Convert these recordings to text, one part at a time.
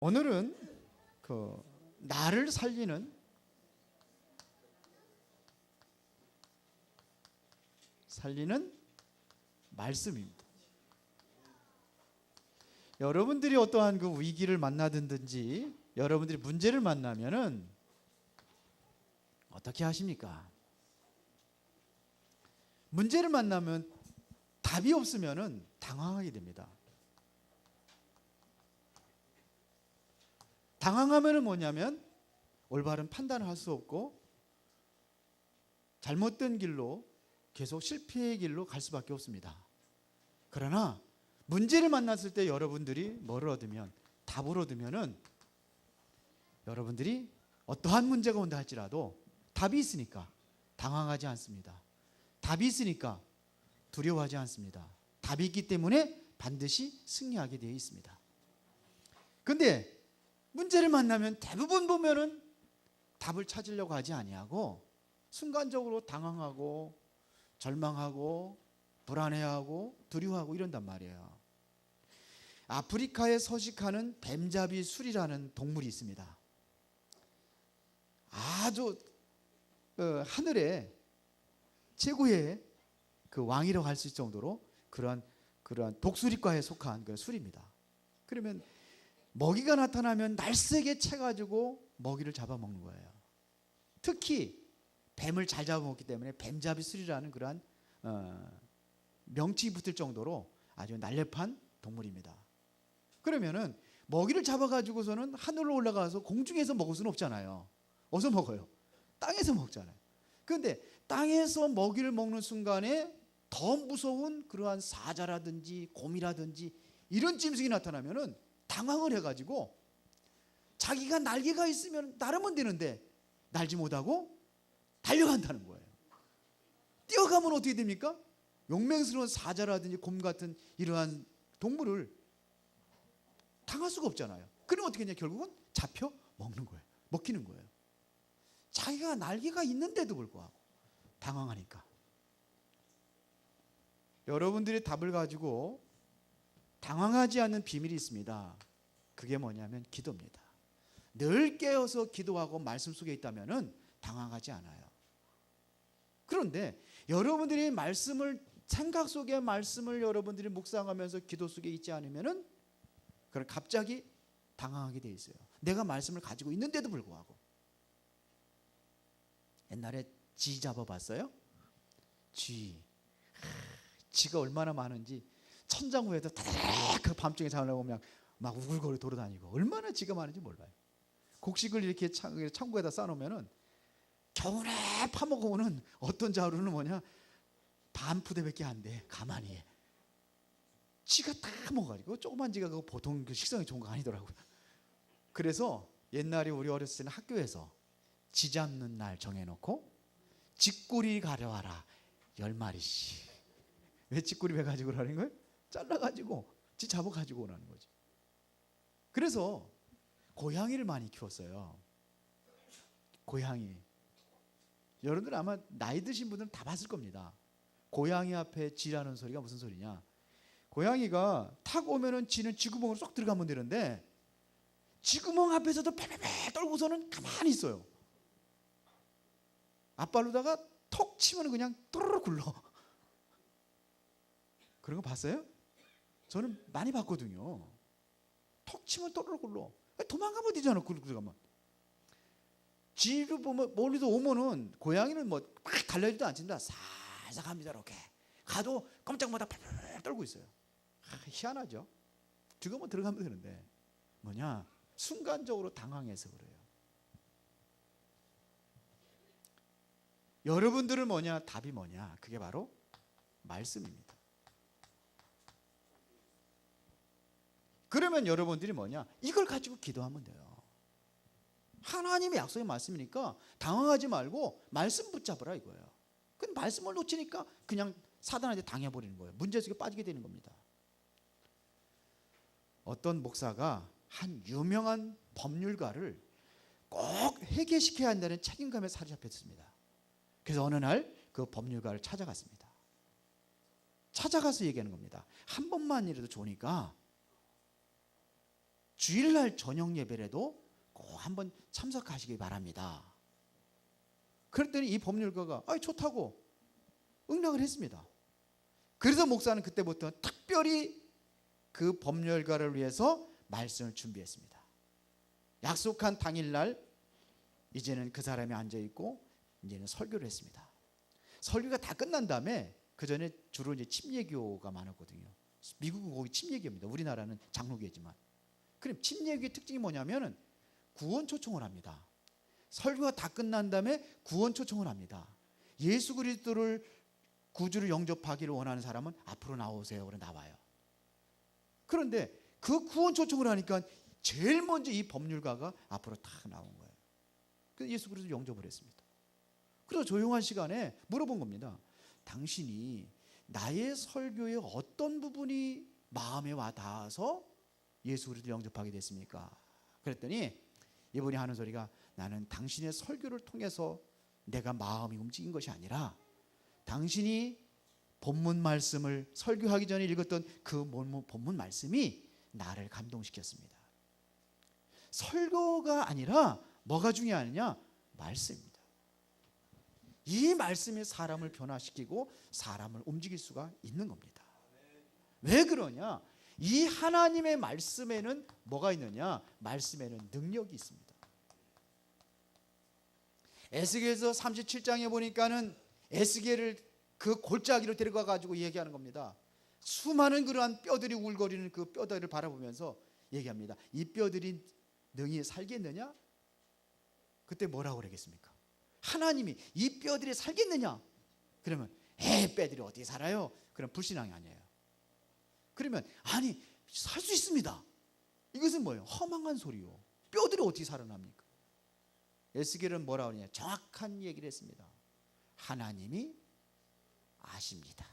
오늘은 나를 살리는 말씀입니다. 여러분들이 어떠한 그 위기를 만나든지 여러분들이 문제를 만나면은 어떻게 하십니까? 문제를 만나면 답이 없으면은 당황하게 됩니다. 당황하면은 뭐냐면 올바른 판단을 할 수 없고 잘못된 길로 계속 실패의 길로 갈 수밖에 없습니다. 그러나 문제를 만났을 때 여러분들이 뭐를 얻으면, 답을 얻으면은 여러분들이 어떠한 문제가 온다 할지라도 답이 있으니까 당황하지 않습니다. 답이 있으니까 두려워하지 않습니다. 답이 있기 때문에 반드시 승리하게 되어 있습니다. 근데 문제를 만나면 대부분 보면은 답을 찾으려고 하지 아니하고 순간적으로 당황하고 절망하고 불안해하고 두려워하고 이런단 말이에요. 아프리카에 서식하는 뱀잡이 술이라는 동물이 있습니다. 아주 하늘의 최고의 그 왕이라고 할 수 있을 정도로 그러한 독수리과에 속한 그 술입니다. 그러면 먹이가 나타나면 날쌔게 채가지고 먹이를 잡아먹는 거예요. 특히 뱀을 잘 잡아먹기 때문에 뱀잡이 술이라는 그러한 명칭이 붙을 정도로 아주 날렵한 동물입니다. 그러면은 먹이를 잡아가지고서는 하늘로 올라가서 공중에서 먹을 수는 없잖아요. 어디서 먹어요? 땅에서 먹잖아요. 그런데 땅에서 먹이를 먹는 순간에 더 무서운 그러한 사자라든지 곰이라든지 이런 짐승이 나타나면은 당황을 해가지고 자기가 날개가 있으면 날으면 되는데 날지 못하고 달려간다는 거예요. 뛰어가면 어떻게 됩니까? 용맹스러운 사자라든지 곰 같은 이러한 동물을 당할 수가 없잖아요. 그럼 어떻게 했냐? 결국은 잡혀 먹는 거예요. 먹히는 거예요. 자기가 날개가 있는데도 불구하고 당황하니까. 여러분들이 답을 가지고 당황하지 않는 비밀이 있습니다. 그게 뭐냐면 기도입니다. 늘 깨어서 기도하고 말씀 속에 있다면은 당황하지 않아요. 그런데 여러분들이 생각 속의 말씀을 여러분들이 묵상하면서 기도 속에 있지 않으면은 그럼 갑자기 당황하게 돼 있어요. 내가 말씀을 가지고 있는데도 불구하고. 옛날에 쥐 잡아봤어요? 쥐가 얼마나 많은지 천장후에도 다다닥 그 밤중에 자려고 그냥 막 우글거리 돌아다니고 얼마나 쥐가 많은지 몰라요. 곡식을 이렇게 창고에다 쌓아놓으면은 겨울에 파먹어오는 어떤 자루는 뭐냐 반 푸대밖에 안 돼. 가만히 해. 쥐가 다 먹어가지고 조그만 쥐가 그거 보통 그 식성이 좋은 거 아니더라고요. 그래서 옛날에 우리 어렸을 때는 학교에서 쥐 잡는 날 정해놓고 쥐꼬리 가려와라 10마리씩. 왜 쥐꼬리 배 가지고 오라는 거예요? 잘라가지고 쥐 잡아가지고 오라는 거지. 그래서 고양이를 많이 키웠어요. 고양이. 여러분들 아마 나이 드신 분들은 다 봤을 겁니다. 고양이 앞에 쥐라는 소리가 무슨 소리냐? 고양이가 탁 오면은 쥐는 쥐구멍으로 쏙 들어가면 되는데 쥐구멍 앞에서도 패패패 떨고서는 가만히 있어요. 앞발로다가 톡 치면 그냥 또르르 굴러. 그런 거 봤어요? 저는 많이 봤거든요. 톡 치면 또르르 굴러. 도망가면 되잖아. 그러면 쥐를 보면 멀리서 오면은 고양이는 뭐 막 달려지도 않습니다. 살살 갑니다. 이렇게 가도 깜짝마다 팔팔 떨고 있어요. 희한하죠. 죽으면 들어가면 되는데 뭐냐 순간적으로 당황해서 그래요. 여러분들은 뭐냐? 답이 뭐냐? 그게 바로 말씀입니다. 그러면 여러분들이 뭐냐? 이걸 가지고 기도하면 돼요. 하나님의 약속의 말씀이니까 당황하지 말고 말씀 붙잡으라 이거예요. 근데 말씀을 놓치니까 그냥 사단한테 당해버리는 거예요. 문제 속에 빠지게 되는 겁니다. 어떤 목사가 한 유명한 법률가를 꼭 해결시켜야 한다는 책임감에 사로잡혔습니다. 그래서 어느 날 그 법률가를 찾아갔습니다. 찾아가서 얘기하는 겁니다. 한 번만이라도 좋으니까 주일날 저녁 예배라도 꼭 한번 참석하시기 바랍니다. 그랬더니 이 법률가가 좋다고 응낙을 했습니다. 그래서 목사는 그때부터 특별히 그 법률가를 위해서 말씀을 준비했습니다. 약속한 당일날 이제는 그 사람이 앉아있고 이제는 설교를 했습니다. 설교가 다 끝난 다음에 그 전에 주로 이제 침례교가 많았거든요. 미국은 거기 침례교입니다. 우리나라는 장로교지만. 그럼 침례교의 특징이 뭐냐면은 구원 초청을 합니다. 설교가 다 끝난 다음에 구원 초청을 합니다. 예수 그리스도를 구주를 영접하기를 원하는 사람은 앞으로 나오세요. 그래 나와요. 그런데 그 구원 초청을 하니까 제일 먼저 이 법률가가 앞으로 탁 나온 거예요. 그래서 예수 그리스도 영접을 했습니다. 그래서 조용한 시간에 물어본 겁니다. 당신이 나의 설교의 어떤 부분이 마음에 와 닿아서 예수 그리스도 영접하게 됐습니까? 그랬더니 이분이 하는 소리가 나는 당신의 설교를 통해서 내가 마음이 움직인 것이 아니라 당신이 본문 말씀을 설교하기 전에 읽었던 그 본문 말씀이 나를 감동시켰습니다. 설교가 아니라 뭐가 중요하느냐? 말씀입니다. 이 말씀이 사람을 변화시키고 사람을 움직일 수가 있는 겁니다. 왜 그러냐? 이 하나님의 말씀에는 뭐가 있느냐? 말씀에는 능력이 있습니다. 에스겔서 37장에 보니까는 에스겔을 그 골짜기로 데려가 가지고 얘기하는 겁니다. 수많은 그러한 뼈들이 울거리는 그 뼈들을 바라보면서 얘기합니다. 이 뼈들이 능히 살겠느냐? 그때 뭐라고 그러겠습니까? 하나님이 이 뼈들이 살겠느냐? 그러면 뼈들이 어떻게 살아요? 그럼 불신앙이 아니에요. 그러면 아니 살 수 있습니다. 이것은 뭐예요? 허망한 소리요. 뼈들이 어떻게 살아납니까? 에스겔은 뭐라고 하느냐? 정확한 얘기를 했습니다. 하나님이 아십니다.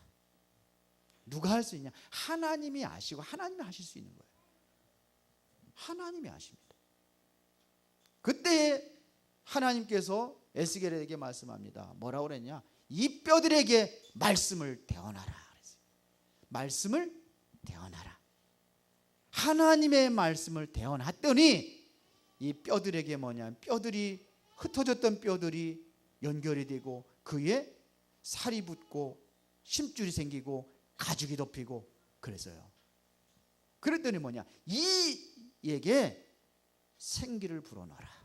누가 할 수 있냐? 하나님이 아시고 하나님이 하실 수 있는 거예요. 하나님이 아십니다. 그때 하나님께서 에스겔에게 말씀합니다. 뭐라고 그랬냐? 이 뼈들에게 말씀을 대언하라. 말씀을 대언하라. 하나님의 말씀을 대언했더니 이 뼈들에게 뭐냐? 뼈들이 흩어졌던 뼈들이 연결이 되고 그에 살이 붙고 심줄이 생기고 가죽이 덮이고 그래서요. 그랬더니 뭐냐? 이에게 생기를 불어넣어라.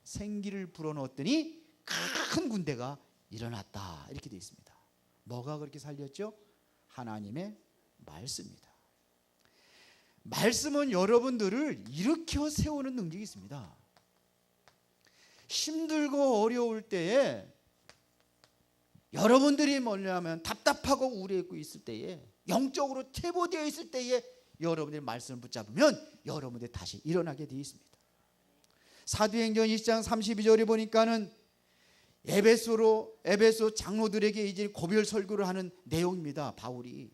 생기를 불어넣었더니 큰 군대가 일어났다. 이렇게 되어 있습니다. 뭐가 그렇게 살렸죠? 하나님의 말씀입니다. 말씀은 여러분들을 일으켜 세우는 능력이 있습니다. 힘들고 어려울 때에 여러분들이 뭐냐면 답답하고 우려있고 있을 때에 영적으로 퇴보되어 있을 때에 여러분들이 말씀을 붙잡으면 여러분들이 다시 일어나게 되어 있습니다. 사도행전 20장 32절에 보니까는 에베소 장로들에게 이제 고별 설교를 하는 내용입니다. 바울이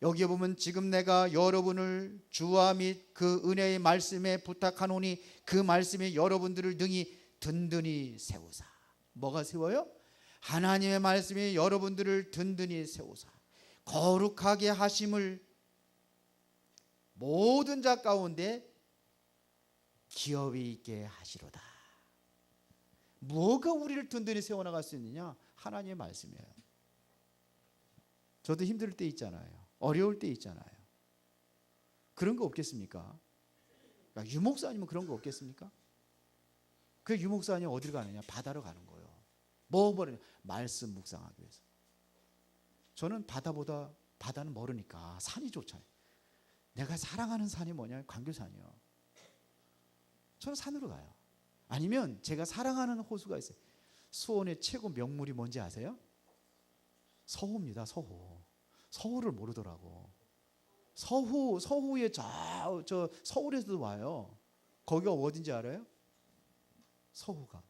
여기에 보면 지금 내가 여러분을 주와 및 그 은혜의 말씀에 부탁하노니 그 말씀이 여러분들을 능히 든든히 세우사. 뭐가 세워요? 하나님의 말씀이 여러분들을 든든히 세우사 거룩하게 하심을 모든 자 가운데 기업이 있게 하시로다. 뭐가 우리를 든든히 세워나갈 수 있느냐? 하나님의 말씀이에요. 저도 힘들 때 있잖아요. 어려울 때 있잖아요. 그런 거 없겠습니까? 유목사님은 그런 거 없겠습니까? 그 유목사님 어디로 가느냐? 바다로 가는 거예요. 뭐 버리냐? 말씀 묵상하기 위해서. 저는 바다는 멀으니까 산이 좋잖아요. 내가 사랑하는 산이 뭐냐? 광교산이요. 저는 산으로 가요. 아니면 제가 사랑하는 호수가 있어요. 수원의 최고 명물이 뭔지 아세요? 서호입니다. 서호를 모르더라고. 서호에 저 서울에서도 와요. 거기가 어딘지 알아요? 서호가.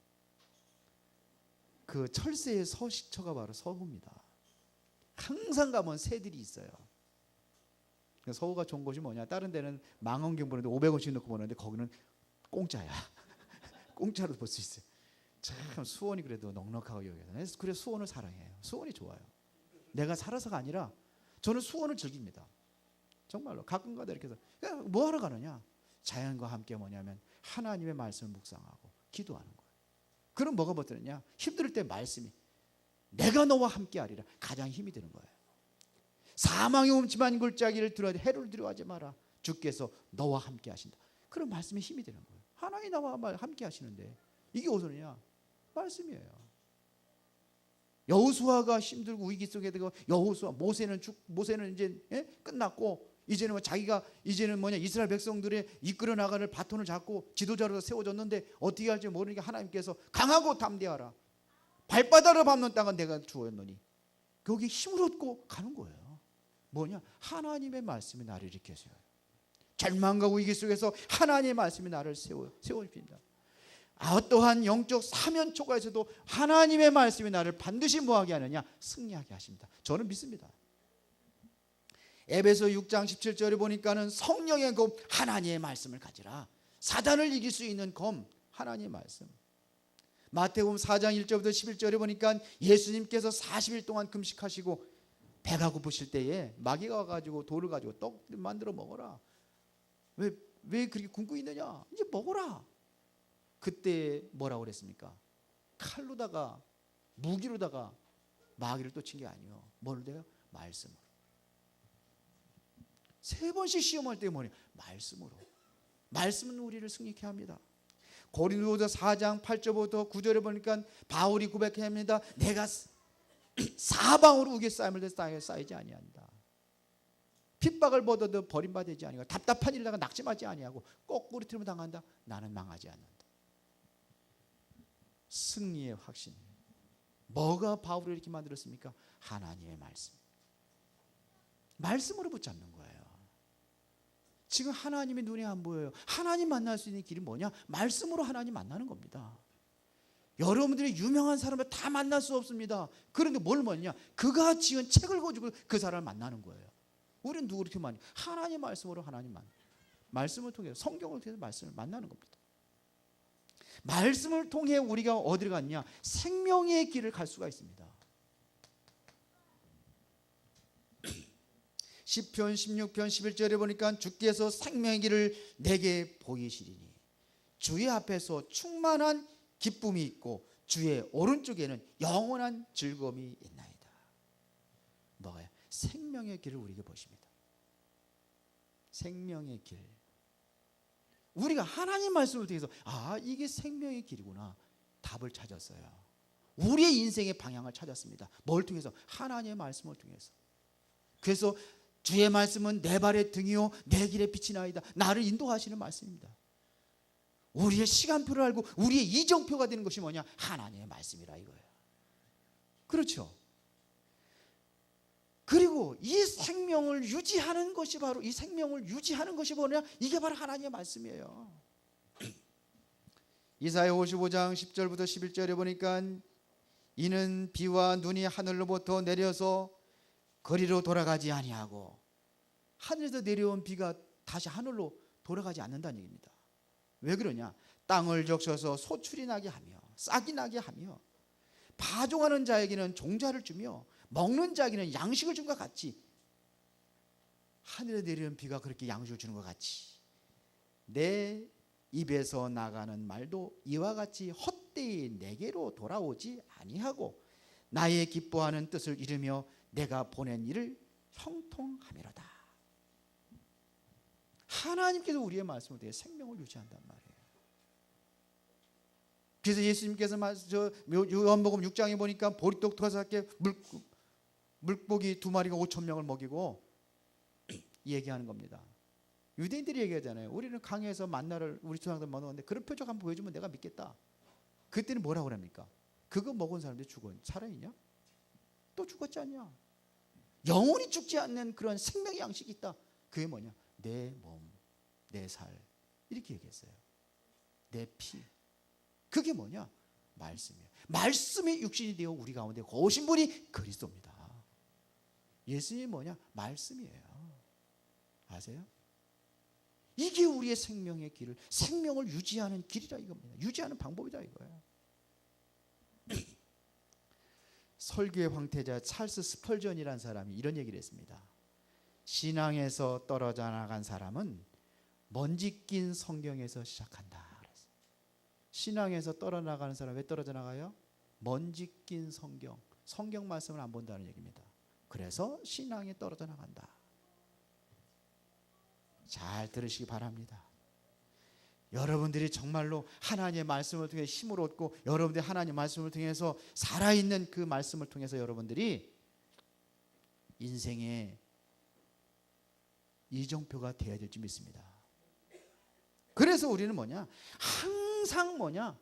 그 철새의 서식처가 바로 서호입니다. 항상 가면 새들이 있어요. 서호가 좋은 곳이 뭐냐? 다른 데는 망원경 보는데 500원씩 넣고 보는데 거기는 공짜야. 공짜로 볼 수 있어요. 참 수원이 그래도 넉넉하고 여기서. 그래서 수원을 사랑해요. 수원이 좋아요. 내가 살아서가 아니라 저는 수원을 즐깁니다. 정말로 가끔가다 이렇게 해서 뭐 하러 가느냐? 자연과 함께 뭐냐면 하나님의 말씀을 묵상하고 기도하는 거예요. 그럼 뭐가 버티느냐? 힘들 때 말씀이 내가 너와 함께 하리라. 가장 힘이 드는 거예요. 사망의 음침한 골짜기를 들어야 해를 두려워하지 마라. 주께서 너와 함께 하신다. 그런 말씀에 힘이 되는 거예요. 하나님 나와 함께 하시는데 이게 어디냐? 말씀이에요. 여호수아가 힘들고 위기 속에 들고 모세는 이제 끝났고 이제는 자기가 이제는 이스라엘 백성들의 이끌어 나가는 바톤을 잡고 지도자로 세워졌는데 어떻게 할지 모르니까 하나님께서 강하고 담대하라. 발바닥을 밟는 땅은 내가 주었노니 거기 힘을 얻고 가는 거예요. 뭐냐? 하나님의 말씀이 나를 일으켜 세워요. 절망과 위기 속에서 하나님의 말씀이 나를 세워줍니다. 어떠한 영적 사면 초과에서도 하나님의 말씀이 나를 반드시 뭐하게 하느냐? 승리하게 하십니다. 저는 믿습니다. 에베소 6장 17절에 보니까는 성령의 검 하나님의 말씀을 가지라. 사단을 이길 수 있는 검 하나님의 말씀. 마태복음 4장 1절부터 11절에 보니까 예수님께서 40일 동안 금식하시고 배가 고프실 때에 마귀가 와가지고 돌을 가지고 떡 만들어 먹어라. 왜 그렇게 굶고 있느냐? 이제 먹어라. 그때 뭐라고 그랬습니까? 칼로다가 무기로다가 마귀를 또 친 게 아니에요. 뭘 돼요? 말씀으로. 3번씩 시험할 때 뭐냐? 말씀으로. 말씀은 우리를 승리케 합니다. 고린도후서 4장 8절부터 9절에 보니까 바울이 고백합니다. 내가 사방으로 우겨 쌓임을 쌓이지 아니한다. 핍박을 받아도 버림받지 아니하고 답답한 일에다가 낙심하지 아니하고 거꾸로 틀면 당한다. 나는 망하지 않는다. 승리의 확신. 뭐가 바울을 이렇게 만들었습니까? 하나님의 말씀. 말씀으로 붙잡는 거예요. 지금 하나님의 눈에 안 보여요. 하나님 만날 수 있는 길이 뭐냐? 말씀으로 하나님 만나는 겁니다. 여러분들이 유명한 사람을 다 만날 수 없습니다. 그런데 뭘 뭐냐? 그가 지은 책을 가지고 그 사람을 만나는 거예요. 우리는 누구 이렇게 많이? 하나님 말씀으로 하나님 말씀을 통해서 성경을 통해서 말씀을 만나는 겁니다. 말씀을 통해 우리가 어디를 갔냐? 생명의 길을 갈 수가 있습니다. 시편 16편 11절에 보니까 주께서 생명의 길을 내게 보이시리니 주의 앞에서 충만한 기쁨이 있고 주의 오른쪽에는 영원한 즐거움이 있나이다. 뭐가요? 생명의 길을 우리에게 보십니다. 생명의 길. 우리가 하나님 말씀을 통해서 이게 생명의 길이구나. 답을 찾았어요. 우리의 인생의 방향을 찾았습니다. 뭘 통해서? 하나님의 말씀을 통해서. 그래서 주의 말씀은 내 발의 등이요 내 길의 빛이나이다. 나를 인도하시는 말씀입니다. 우리의 시간표를 알고 우리의 이정표가 되는 것이 뭐냐? 하나님의 말씀이라 이거예요. 그렇죠? 그리고 이 생명을 유지하는 것이 바로 이 생명을 유지하는 것이 뭐냐? 이게 바로 하나님의 말씀이에요. 이사야 55장 10절부터 11절에 보니까 이는 비와 눈이 하늘로부터 내려서 거리로 돌아가지 아니하고 하늘에서 내려온 비가 다시 하늘로 돌아가지 않는다는 얘기입니다. 왜 그러냐? 땅을 적셔서 소출이 나게 하며 싹이 나게 하며 파종하는 자에게는 종자를 주며 먹는 자에게는 양식을 준 것 같이 하늘에 내리는 비가 그렇게 양식을 주는 것 같이 내 입에서 나가는 말도 이와 같이 헛되이 내게로 돌아오지 아니하고 나의 기뻐하는 뜻을 이루며 내가 보낸 일을 형통하미로다. 하나님께서 우리의 말씀을 통해 생명을 유지한단 말이에요. 그래서 예수님께서 요한복음 6장에 보니까 보리떡 5개 물고기 2마리가 5,000명을 먹이고 얘기하는 겁니다. 유대인들이 얘기하잖아요. 우리는 강에서 만나를 우리 조상들 먹었는데 그런 표적 한번 보여주면 내가 믿겠다. 그때는 뭐라고 합니까? 그거 먹은 사람들이 살아있냐? 또 죽었지 않냐? 영원히 죽지 않는 그런 생명의 양식이 있다. 그게 뭐냐? 내 몸, 내 살 이렇게 얘기했어요. 내 피. 그게 뭐냐? 말씀이에요. 말씀이 육신이 되어 우리 가운데 오신 분이 그리스도입니다. 예수님이 뭐냐? 말씀이에요. 아세요? 이게 우리의 생명의 길을 생명을 유지하는 길이라 이겁니다. 유지하는 방법이다 이거예요. 설교의 황태자 찰스 스펄전이라는 사람이 이런 얘기를 했습니다. 신앙에서 떨어져 나간 사람은 먼지 낀 성경에서 시작한다. 신앙에서 떨어나가는 사람 왜 떨어져 나가요? 먼지 낀 성경 말씀을 안 본다는 얘기입니다. 그래서 신앙이 떨어져 나간다. 잘 들으시기 바랍니다. 여러분들이 정말로 하나님의 말씀을 통해 힘을 얻고 여러분들이 하나님의 말씀을 통해서 살아있는 그 말씀을 통해서 여러분들이 인생의 이정표가 되어야 될지 믿습니다. 그래서 우리는 뭐냐? 항상 뭐냐?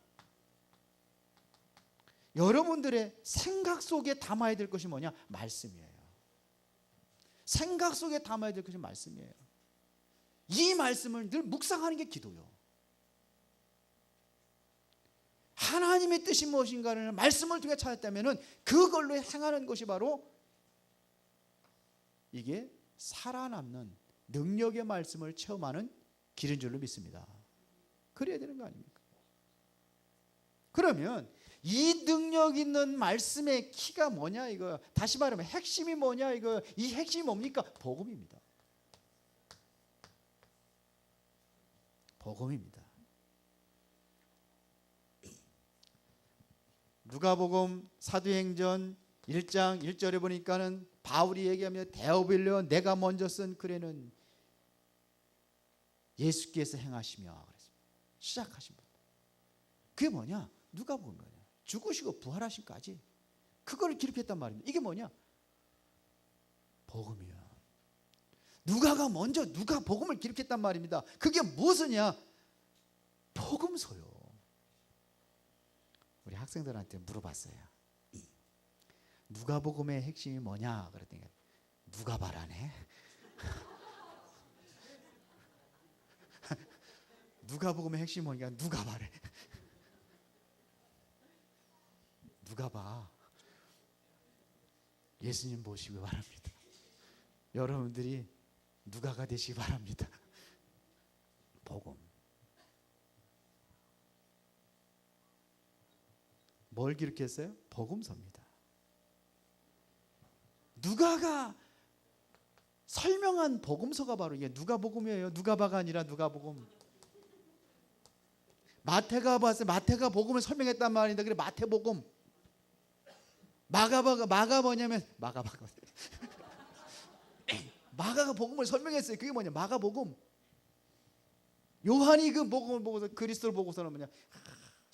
여러분들의 생각 속에 담아야 될 것이 뭐냐? 말씀이에요. 생각 속에 담아야 될 것이 말씀이에요. 이 말씀을 늘 묵상하는 게 기도요. 하나님의 뜻이 무엇인가를 말씀을 통해 찾았다면 그걸로 행하는 것이 바로 이게 살아남는 능력의 말씀을 체험하는 길인 줄로 믿습니다. 그래야 되는 거 아닙니까? 그러면 이 능력 있는 말씀의 키가 뭐냐 이거, 다시 말하면 핵심이 뭐냐 이거, 이 핵심이 뭡니까? 복음입니다. 복음입니다. 누가복음 사도행전 1장 1절에 보니까는 바울이 얘기하며 데오빌려 내가 먼저 쓴 글에는 예수께서 행하시며 그랬습니다. 시작하신 분. 그게 뭐냐? 누가복음 거냐? 죽으시고 부활하신까지 그걸 기록했단 말입니다. 이게 뭐냐? 복음이야. 누가가 먼저 누가복음을 기록했단 말입니다. 그게 무엇이냐? 복음서요. 우리 학생들한테 물어봤어요. 누가복음의 핵심이 뭐냐? 그랬더니 누가 말하네? 누가복음의 핵심이 뭐냐? 누가 말해? 누가 봐? 예수님 보시기 바랍니다. 여러분들이 누가가 되시기 바랍니다. 복음. 뭘 기록했어요? 복음서입니다. 누가가 설명한 복음서가 바로 이게 누가복음이에요. 누가바가 아니라 누가복음. 마태가 봤어요. 마태가 복음을 설명했단 말인데 그래 마태복음. 마가 뭐냐면 마가가 복음을 설명했어요. 그게 뭐냐? 마가복음. 요한이 그 복음을 보고서 그리스도를 보고서는 뭐냐?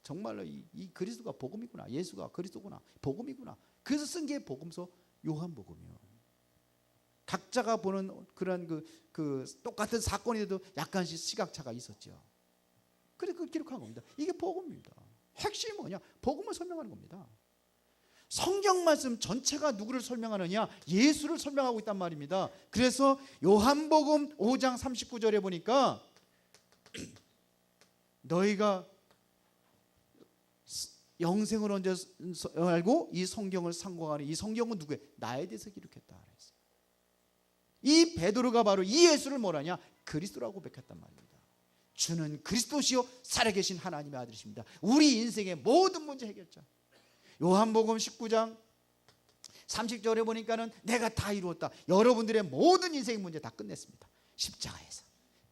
정말로 이 그리스도가 복음이구나. 예수가 그리스도구나. 복음이구나. 그래서 쓴 게 복음서 요한복음이요. 각자가 보는 그런 그 똑같은 사건이라도 약간씩 시각차가 있었죠. 그래서 그걸 기록한 겁니다. 이게 복음입니다. 핵심이 뭐냐? 복음을 설명하는 겁니다. 성경 말씀 전체가 누구를 설명하느냐? 예수를 설명하고 있단 말입니다. 그래서 요한복음 5장 39절에 보니까 너희가 영생을 언제 알고 이 성경을 상고하는 이 성경은 누구예요? 나에 대해서 기록했다. 이 베드로가 바로 이 예수를 뭐라냐? 그리스도라고 고백했단 말입니다. 주는 그리스도시요 살아계신 하나님의 아들이십니다. 우리 인생의 모든 문제 해결자. 요한복음 19장 30절에 보니까는 내가 다 이루었다. 여러분들의 모든 인생의 문제 다 끝냈습니다. 십자가에서.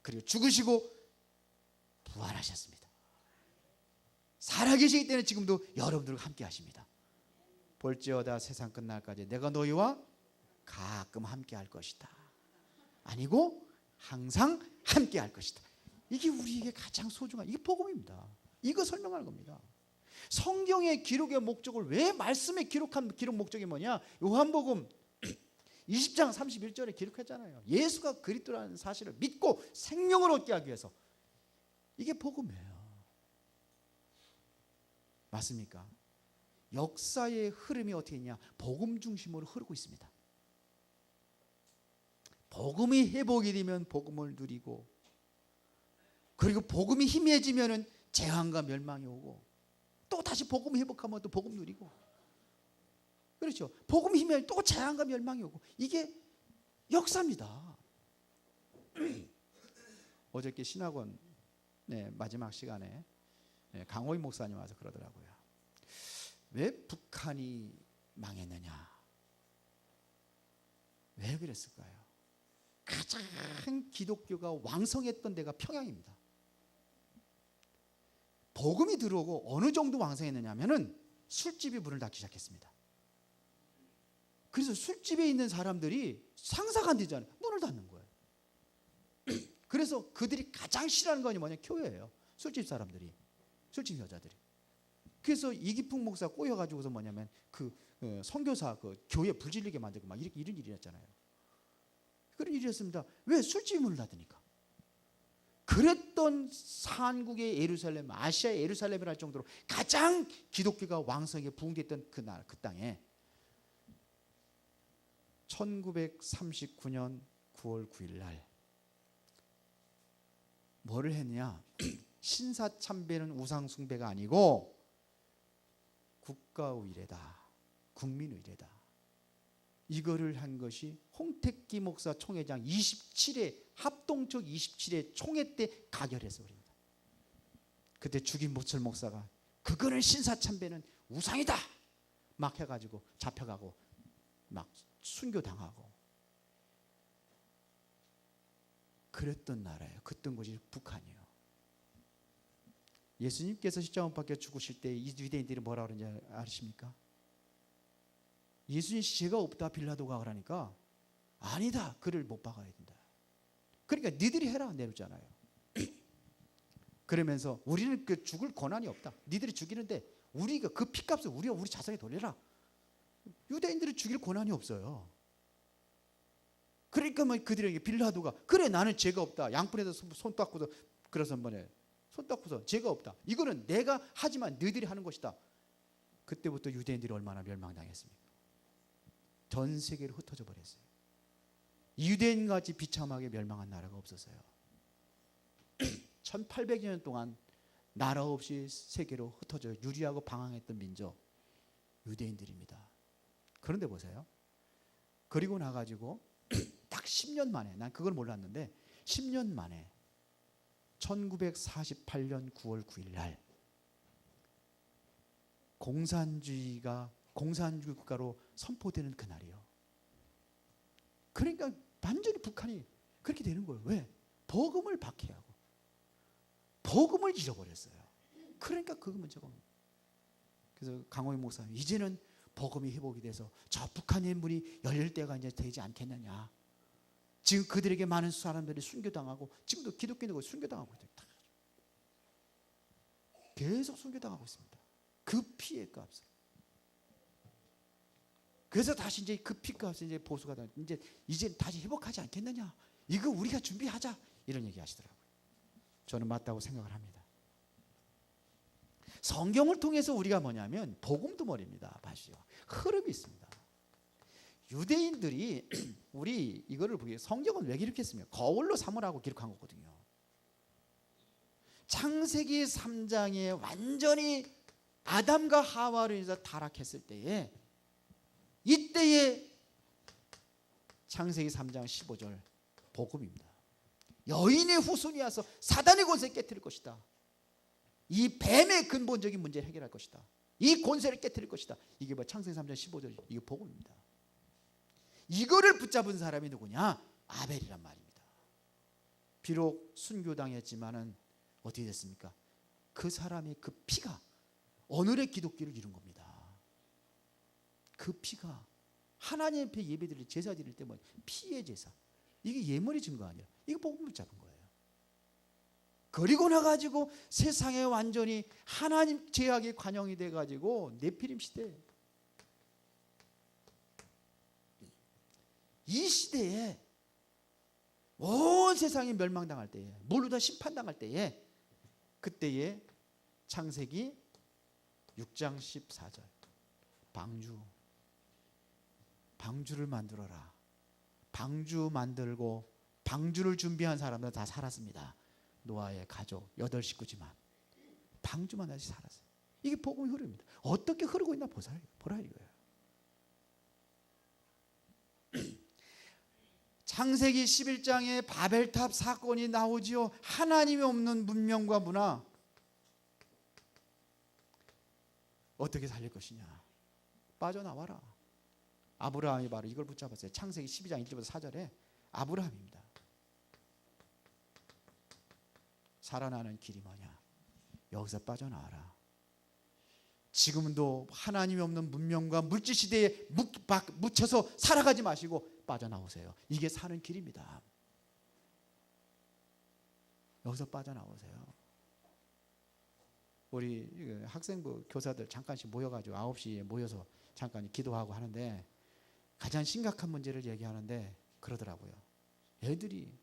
그리고 죽으시고 부활하셨습니다. 살아계시기 때문에 지금도 여러분들과 함께 하십니다. 볼지어다 세상 끝날까지 내가 너희와 가끔 함께 할 것이다. 아니고 항상 함께 할 것이다. 이게 우리에게 가장 소중한 이게 복음입니다. 이거 설명하는 겁니다. 성경의 기록의 목적을 왜 말씀에 기록한 기록 목적이 뭐냐? 요한복음 20장 31절에 기록했잖아요. 예수가 그리스도라는 사실을 믿고 생명을 얻게 하기 위해서. 이게 복음이에요. 맞습니까? 역사의 흐름이 어떻게 있냐? 복음 중심으로 흐르고 있습니다. 복음이 회복이 되면 복음을 누리고, 그리고 복음이 희미해지면 재앙과 멸망이 오고, 또 다시 복음 회복하면 또 복음 누리고, 그렇죠? 복음 희미하면 또 재앙과 멸망이 오고, 이게 역사입니다. 어저께 신학원 마지막 시간에 강호희 목사님 와서 그러더라고요. 왜 북한이 망했느냐? 왜 그랬을까요? 가장 기독교가 왕성했던 데가 평양입니다. 복음이 들어오고 어느 정도 왕성했느냐 하면은 술집이 문을 닫기 시작했습니다. 그래서 술집에 있는 사람들이 상사가 안 되잖아요. 문을 닫는 거예요. 그래서 그들이 가장 싫어하는 건 뭐냐? 교회예요. 술집 사람들이, 술집 여자들이. 그래서 이기풍 목사 꼬여가지고서 뭐냐면 그 선교사 그 교회 불질리게 만들고 막 이렇게 이런 일이 했잖아요. 그런 일이 했습니다. 왜? 술집이 문을 닫으니까. 그랬던 한국의 예루살렘, 아시아의 예루살렘이라 할 정도로 가장 기독교가 왕성하게 부흥됐던 그 땅에 1939년 9월 9일 날 뭐를 했냐? 신사참배는 우상숭배가 아니고 국가의례다, 국민의례다. 이거를 한 것이 홍택기 목사 총회장 27회 합동적 27회 총회 때 가결해서 그럽니다. 그때 죽인 모철 목사가 그거는 신사참배는 우상이다 막 해가지고 잡혀가고 막 순교당하고 그랬던 나라예요. 그랬던 곳이 북한이에요. 예수님께서 십자가 못 박혀 죽으실 때 이 유대인들이 뭐라 그러는지 아십니까? 예수님 죄가 없다 빌라도가 그러니까 아니다, 그를 못 박아야 된다. 그러니까 니들이 해라 내렸잖아요. 그러면서 우리는 그 죽을 권한이 없다. 니들이 죽이는데 우리가 그 피값을 우리 자손에 돌려라. 유대인들이 죽일 권한이 없어요. 그러니까 뭐 그들에게 빌라도가 그래 나는 죄가 없다. 양푼에다 손 닦고서 그래서 뭐냐 손 닦고서 죄가 없다. 이거는 내가 하지만 너희들이 하는 것이다. 그때부터 유대인들이 얼마나 멸망당했습니까? 전 세계로 흩어져 버렸어요. 유대인같이 비참하게 멸망한 나라가 없었어요. 1800년 동안 나라 없이 세계로 흩어져 유리하고 방황했던 민족 유대인들입니다. 그런데 보세요. 그리고 나가지고 딱 10년 만에, 난 그걸 몰랐는데 10년 만에 1948년 9월 9일 날 공산주의 국가로 선포되는 그날이요. 그러니까 완전히 북한이 그렇게 되는 거예요. 왜? 복음을 박해하고 복음을 잃어버렸어요. 그러니까 그 문제가 옵니다. 그래서 강호희 목사님 이제는 복음이 회복이 돼서 저 북한의 문이 열릴 때가 이제 되지 않겠느냐. 지금 그들에게 많은 사람들이 순교당하고 지금도 기독교인들 순교당하고 있다. 계속 순교당하고 있습니다. 그 피해 값을. 그래서 다시 이제 그 피값이 이제 보수가 다 이제 다시 회복하지 않겠느냐. 이거 우리가 준비하자 이런 얘기 하시더라고요. 저는 맞다고 생각을 합니다. 성경을 통해서 우리가 뭐냐면 복음도 말입니다. 봐주세요. 흐름이 있습니다. 유대인들이 우리 이거를 보기에 성경은 왜 기록했습니까? 거울로 삼으라고 기록한 거거든요. 창세기 3장에 완전히 아담과 하와로 인해서 타락했을 때에 이때에 창세기 3장 15절 복음입니다. 여인의 후손이 와서 사단의 권세를 깨뜨릴 것이다. 이 뱀의 근본적인 문제를 해결할 것이다. 이 권세를 깨뜨릴 것이다. 이게 뭐 창세기 3장 15절 이게 복음입니다. 이거를 붙잡은 사람이 누구냐? 아벨이란 말입니다. 비록 순교당했지만은 어떻게 됐습니까? 그 사람의 그 피가 오늘의 기독교를 이룬 겁니다. 그 피가 하나님 앞에 예배드릴 제사 드릴 때 뭐 피의 제사. 이게 예물의 증거 아니라 이거 복음을 잡은 거예요. 그리고 나가지고 세상에 완전히 하나님 제약에 관영이 돼가지고 네피림 시대. 이 시대에 온 세상이 멸망당할 때에 물로 다 심판당할 때에 그때에 창세기 6장 14절 방주를 만들어라. 방주 만들고 방주를 준비한 사람들은 다 살았습니다. 노아의 가족 8식구지만 방주만 다시 살았어요. 이게 복음의 흐름입니다. 어떻게 흐르고 있나 보라 이거예요. 창세기 11장에 바벨탑 사건이 나오지요. 하나님이 없는 문명과 문화 어떻게 살릴 것이냐. 빠져나와라. 아브라함이 바로 이걸 붙잡았어요. 창세기 12장 1절부터 4절에 아브라함입니다. 살아나는 길이 뭐냐? 여기서 빠져나와라. 지금도 하나님이 없는 문명과 물질시대에 묻혀서 살아가지 마시고 빠져나오세요. 이게 사는 길입니다. 여기서 빠져나오세요. 우리 학생부 교사들 잠깐씩 모여가지고 9시에 모여서 잠깐 기도하고 하는데 가장 심각한 문제를 얘기하는데 그러더라고요. 애들이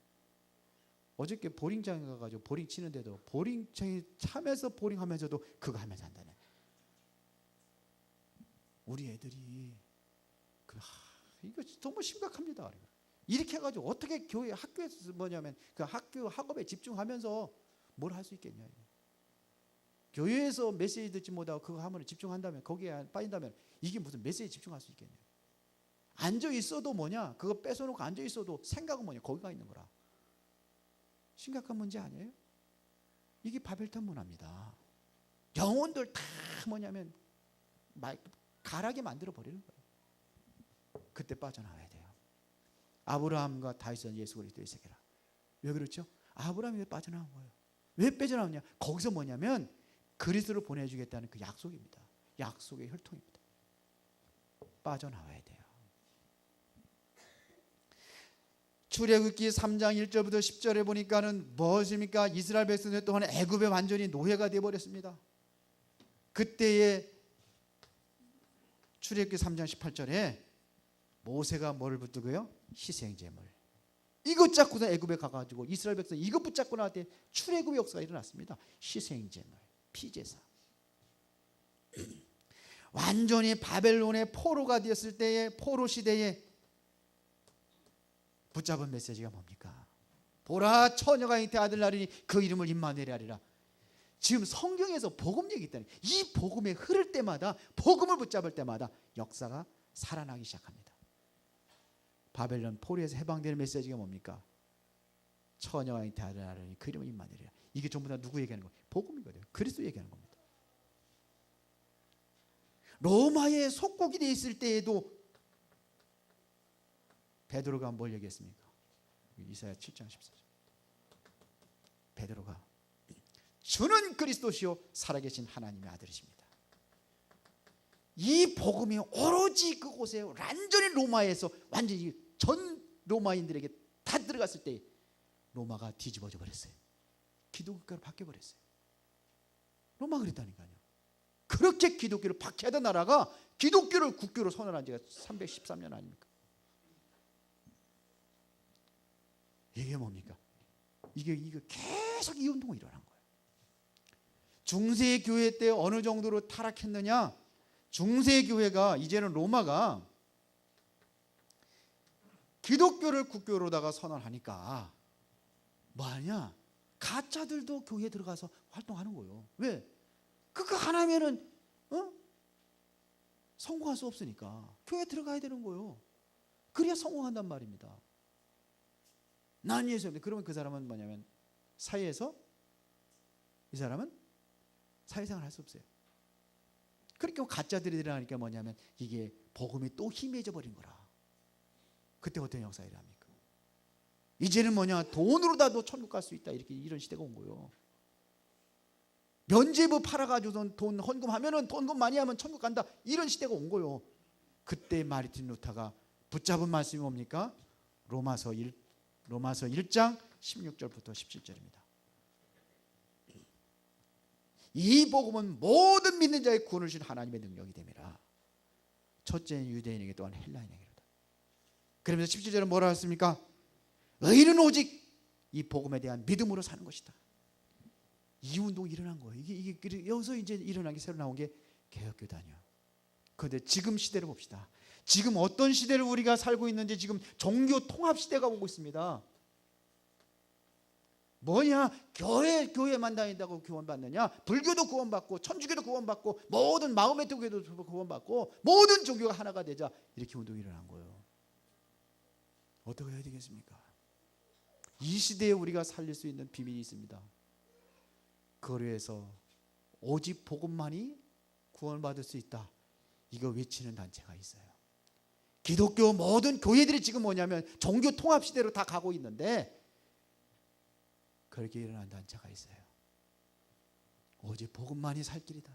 어저께 보링장에 가가지고 보링 치는데도 보링장에 차면서 보링하면서도 그거 하면서 한다네. 우리 애들이 이거 너무 심각합니다. 이렇게 해가지고 어떻게 교회 학교에서 뭐냐면 그 학교 학업에 집중하면서 뭘 할 수 있겠냐. 교회에서 메시지 듣지 못하고 그거 하면 집중한다면 거기에 빠진다면 이게 무슨 메시지 집중할 수 있겠냐. 앉아 있어도 뭐냐, 그거 뺏어놓고 앉아 있어도 생각은 뭐냐, 거기가 있는 거라. 심각한 문제 아니에요? 이게 바벨탑 문화입니다. 영혼들 다 뭐냐면 가라게 만들어 버리는 거예요. 그때 빠져나와야 돼요. 아브라함과 다윗은 예수 그리스도의 세계라. 왜 그렇죠? 아브라함이 왜 빠져나온 거예요? 왜 빠져나오냐? 거기서 뭐냐면 그리스도를 보내주겠다는 그 약속입니다. 약속의 혈통입니다. 빠져나와야 돼요. 출애굽기 3장 1절부터 10절에 보니까는 무엇입니까? 이스라엘 백성들 동안 애굽에 완전히 노예가 되어버렸습니다. 그때에 출애굽기 3장 18절에 모세가 뭐를 붙들고요? 희생제물. 이것 잡고서 애굽에 가가지고 이스라엘 백성 이것 붙잡고 나올 때 출애굽의 역사가 일어났습니다. 희생제물, 피제사. 완전히 바벨론의 포로가 되었을 때에 포로 시대에 붙잡은 메시지가 뭡니까? 보라 처녀가 잉태 아들 낳으리니 그 이름을 임마누엘이라 하리라. 지금 성경에서 복음 얘기 있다니. 이 복음에 흐를 때마다 복음을 붙잡을 때마다 역사가 살아나기 시작합니다. 바벨론 포로에서 해방되는 메시지가 뭡니까? 처녀가 잉태 아들 낳으리니 그 이름을 임마누엘이라. 이게 전부 다 누구 얘기하는 거예요? 복음이거든요. 그리스도 얘기하는 겁니다. 로마의 속국이 돼 있을 때에도 베드로가 뭘 얘기했습니까? 이사야 7장 14절. 베드로가 주는 그리스도시요 살아계신 하나님의 아들이십니다. 이 복음이 오로지 그곳에 완전히 로마에서 완전히 전 로마인들에게 다 들어갔을 때 로마가 뒤집어져 버렸어요. 기독교로 바뀌어 버렸어요. 로마가 그랬다니까요. 그렇게 기독교를 박해하던 나라가 기독교를 국교로 선언한 지가 313년 아닙니까? 이게 뭡니까? 이게 계속 이 운동이 일어난 거예요. 중세 교회 때 어느 정도로 타락했느냐? 중세 교회가 이제는 로마가 기독교를 국교로다가 선언하니까 뭐하냐? 가짜들도 교회에 들어가서 활동하는 거예요. 왜? 그거 하나면은 성공할 수 없으니까 교회에 들어가야 되는 거예요. 그래야 성공한단 말입니다. 난 예수입니다. 그러면 그 사람은 뭐냐면 사회에서 이 사람은 사회생활 할 수 없어요. 그렇게 가짜들이 들어가니까 뭐냐면 이게 복음이 또 희미해져 버린 거라. 그때 어떤 역사가 일어납니까? 이제는 뭐냐, 돈으로다도 천국 갈 수 있다, 이렇게 이런 시대가 온 거예요. 면죄부 팔아가지고 돈 헌금하면은 돈금 많이 하면 천국 간다, 이런 시대가 온 거예요. 그때 마르틴 루터가 붙잡은 말씀이 뭡니까? 로마서 1장 16절부터 17절입니다. 이 복음은 모든 믿는 자의 구원을 주신 하나님의 능력이 됨이라. 첫째는 유대인에게 또한 헬라인에게로다. 그러면서 17절은 뭐라 했습니까? 의인은 오직 이 복음에 대한 믿음으로 사는 것이다. 이 운동이 일어난 거예요. 이게 여기서 이제 일어난 게 새로 나온 게 개혁교단이요. 그런데 지금 시대를 봅시다. 지금 어떤 시대를 우리가 살고 있는지, 지금 종교 통합 시대가 오고 있습니다. 뭐냐? 교회만 다닌다고 구원받느냐? 불교도 구원받고 천주교도 구원받고 모든 마음의 교회도 구원받고 모든 종교가 하나가 되자, 이렇게 운동이 일어난 거예요. 어떻게 해야 되겠습니까? 이 시대에 우리가 살릴 수 있는 비밀이 있습니다. 그걸 위해서 오직 복음만이 구원받을 수 있다, 이거 외치는 단체가 있어요. 기독교 모든 교회들이 지금 뭐냐면 종교 통합 시대로 다 가고 있는데 그렇게 일어난 단체가 있어요. 오직 복음만이 살 길이다.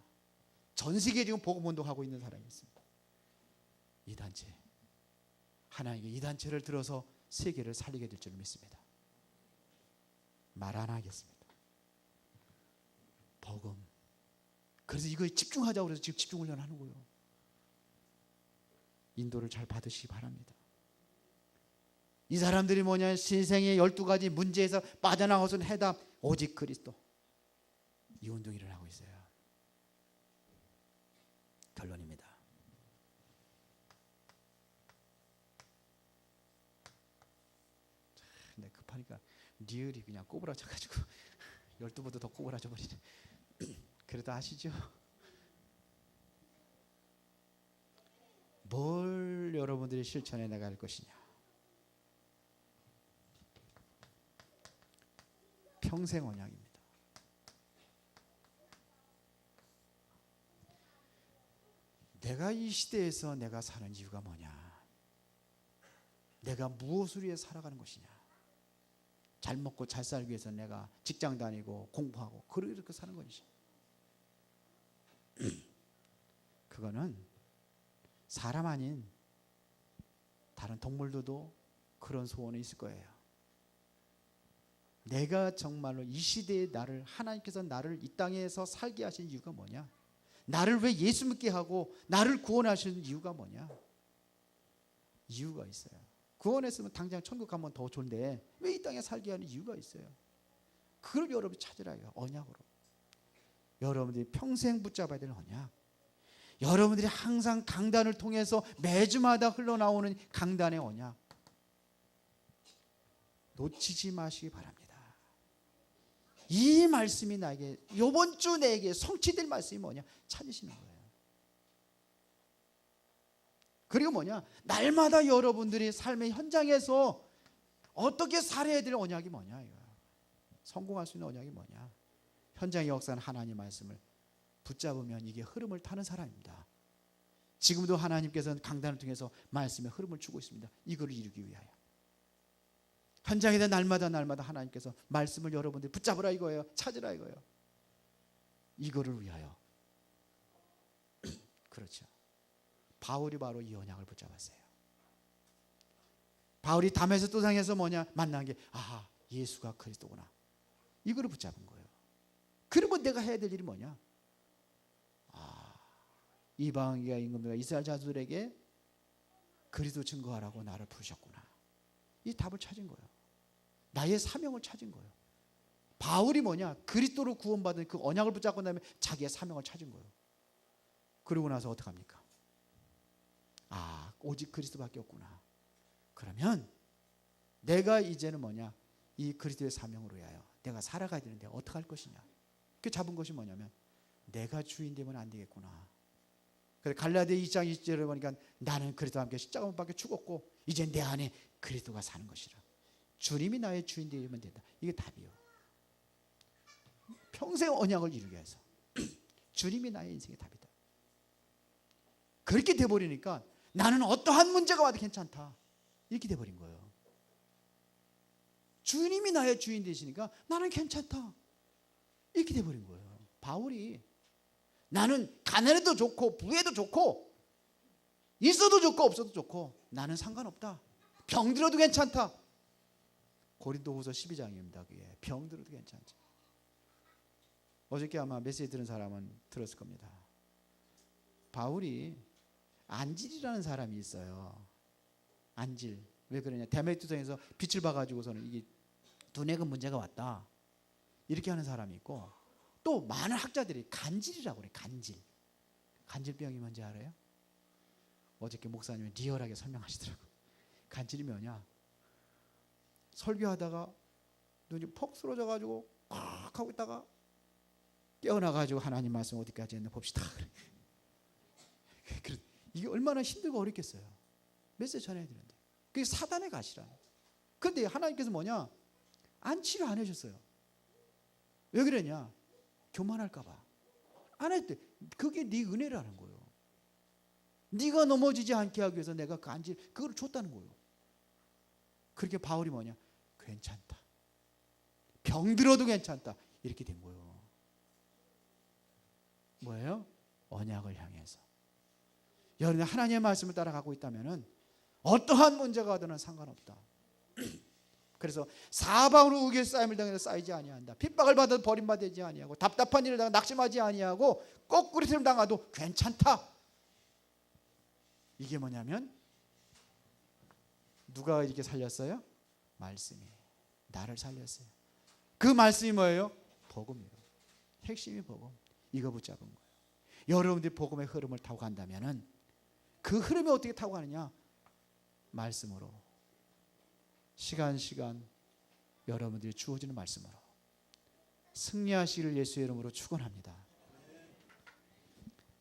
전 세계에 지금 복음 운동하고 있는 사람이 있습니다. 이 단체, 하나님께 이 단체를 들어서 세계를 살리게 될 줄 믿습니다. 말 안 하겠습니다. 복음. 그래서 이거에 집중하자고 그래서 지금 집중 훈련하는 거예요. 인도를 잘 받으시기 바랍니다. 이 사람들이 뭐냐, 신생의 12가지 문제에서 빠져나가서는 해답 오직 그리스도. 이 운동이 일어나고 있어요. 결론입니다. 근데 급하니까 리을이 그냥 꼬부라져가지고 12보다 더 꼬부라져 버리네. 그래도 아시죠? 뭘 여러분들이 실천해 나갈 것이냐? 평생 언약입니다. 내가 이 시대에서 내가 사는 이유가 뭐냐? 내가 무엇을 위해 살아가는 것이냐? 잘 먹고 잘 살기 위해서 내가 직장 다니고 공부하고 그렇게 사는 것이지. 그거는 사람 아닌 다른 동물들도 그런 소원이 있을 거예요. 내가 정말로 이 시대에 나를, 하나님께서 나를 이 땅에서 살게 하신 이유가 뭐냐? 나를 왜 예수 믿게 하고 나를 구원하신 이유가 뭐냐? 이유가 있어요. 구원했으면 당장 천국 가면 더 좋은데 왜 이 땅에 살게 하는 이유가 있어요. 그걸 여러분이 찾으라요. 언약으로. 여러분들이 평생 붙잡아야 될 언약. 여러분들이 항상 강단을 통해서 매주마다 흘러나오는 강단의 언약. 놓치지 마시기 바랍니다. 이 말씀이 나에게, 이번 주 내게 성취될 말씀이 뭐냐? 찾으시는 거예요. 그리고 뭐냐? 날마다 여러분들이 삶의 현장에서 어떻게 살아야 될 언약이 뭐냐? 이거. 성공할 수 있는 언약이 뭐냐? 현장의 역사는 하나님 말씀을 붙잡으면 이게 흐름을 타는 사람입니다. 지금도 하나님께서는 강단을 통해서 말씀의 흐름을 주고 있습니다. 이거를 이루기 위하여. 현장에다 날마다 하나님께서 말씀을 여러분들이 붙잡으라 이거예요. 찾으라 이거예요. 이거를 위하여. 그렇죠. 바울이 바로 이 언약을 붙잡았어요. 바울이 담에서 도상에서 뭐냐 만난 게, 아, 예수가 그리스도구나. 이거를 붙잡은 거예요. 그러면 내가 해야 될 일이 뭐냐? 이방인과 임금들과 이스라엘 자손들에게 그리스도 증거하라고 나를 부르셨구나. 이 답을 찾은 거예요. 나의 사명을 찾은 거예요. 바울이 뭐냐? 그리스도로 구원받은 그 언약을 붙잡고 나면 자기의 사명을 찾은 거예요. 그러고 나서 어떡합니까? 아, 오직 그리스도밖에 없구나. 그러면 내가 이제는 뭐냐? 이 그리스도의 사명으로 위하여 내가 살아가야 되는데 어떻게 할 것이냐? 그 잡은 것이 뭐냐면 내가 주인 되면 안 되겠구나. 그래서 갈라디아 2장 20절에 보니까 나는 그리스도와 함께 십자가 못 박혀 죽었고 이제 내 안에 그리스도가 사는 것이라. 주님이 나의 주인 되면 된다. 이게 답이요. 평생 언약을 이루기 위해서 주님이 나의 인생의 답이다. 그렇게 돼버리니까 나는 어떠한 문제가 와도 괜찮다. 이렇게 돼버린 거예요. 주님이 나의 주인 되시니까 나는 괜찮다. 이렇게 돼버린 거예요. 바울이 나는 가난해도 좋고 부해도 좋고 있어도 좋고 없어도 좋고 나는 상관없다. 병들어도 괜찮다. 고린도후서 12장입니다. 그게 병들어도 괜찮지. 어저께 아마 메시지 들은 사람은 들었을 겁니다. 바울이 안질이라는 사람이 있어요. 안질. 왜 그러냐? 데메트성에서 빛을 봐가지고서는 이게 두뇌가 문제가 왔다. 이렇게 하는 사람이 있고 또 많은 학자들이 간질이라고 그래. 간질. 간질병이 뭔지 알아요? 어저께 목사님이 리얼하게 설명하시더라고요. 간질이 뭐냐? 설교하다가 눈이 퍽 쓰러져가지고 콱 하고 있다가 깨어나가지고 하나님 말씀 어디까지 했나 봅시다. 이게 얼마나 힘들고 어렵겠어요. 메시지 전해야 되는데. 그게 사단의 가시라. 그런데 하나님께서 뭐냐? 안치료 안 해줬어요. 왜 그러냐? 교만할까 봐. 안 했대. 그게 네 은혜라는 거예요. 네가 넘어지지 않게 하기 위해서 내가 그걸 줬다는 거예요. 그렇게 바울이 뭐냐? 괜찮다. 병들어도 괜찮다. 이렇게 된 거예요. 뭐예요? 언약을 향해서. 여러분이 하나님의 말씀을 따라가고 있다면 어떠한 문제가 와도 상관없다. 그래서 사방으로 우기의 쌓임을 당해서 쌓이지 아니한다. 핍박을 받아도 버림받지 아니하고 답답한 일을 당해 낙심하지 아니하고 거꾸리처럼 당해도 괜찮다. 이게 뭐냐면 누가 이렇게 살렸어요? 말씀이 나를 살렸어요. 그 말씀이 뭐예요? 복음이에요. 핵심이 복음. 이거 붙잡은 거예요. 여러분들이 복음의 흐름을 타고 간다면 그 흐름이 어떻게 타고 가느냐? 말씀으로. 시간 여러분들이 주어지는 말씀으로 승리하시기를 예수의 이름으로 축원합니다.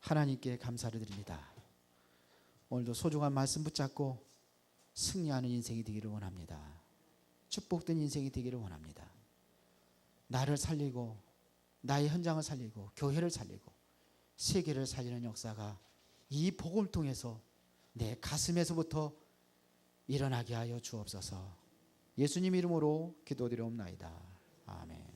하나님께 감사를 드립니다. 오늘도 소중한 말씀 붙잡고 승리하는 인생이 되기를 원합니다. 축복된 인생이 되기를 원합니다. 나를 살리고 나의 현장을 살리고 교회를 살리고 세계를 살리는 역사가 이 복음을 통해서 내 가슴에서부터 일어나게 하여 주옵소서. 예수님 이름으로 기도드리옵나이다. 아멘.